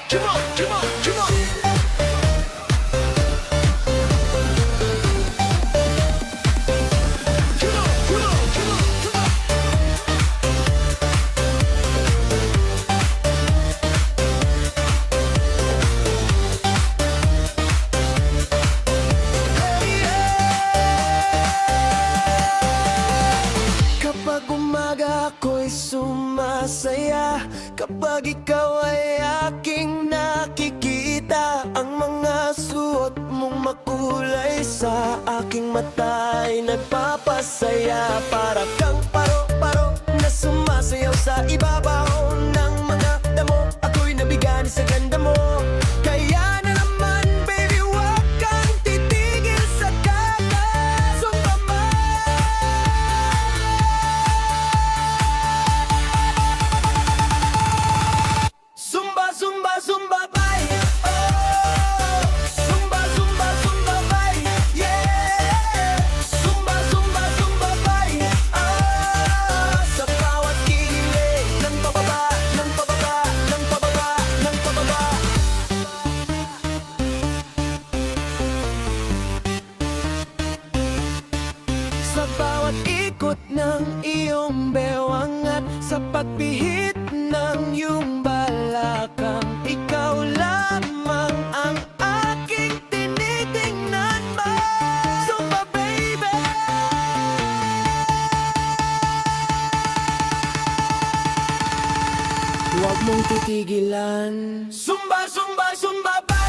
come on, come on, come on. Come on, come on, come on, come on. Kapag umaga ako'y sumasaya, kapag ikaw ay aking nakikita, ang mga suot mong makulay sa aking mata ay nagpapasaya. Para kang paro-paro na sumasayaw sa ibabaw ng mga damo, ako'y nabigani sa ganda mo. Kaya na naman baby, huwag kang titigil sa kakasumba mo. Zumba, zumba, zumba, bay. Oh, zumba, zumba, zumba, bay. Yeah. Zumba, zumba, zumba, bay. Ah, sa bawat kilig ng pababa, ng pababa, ng pababa, ng pababa. Sa bawat ikot ng iyong bewang at sa pagpihit ng iyong balakang, ikaw lamang ang aking tinitingnan mo. Zumba baby, huwag mong titigilan. Zumba, zumba, zumba baby.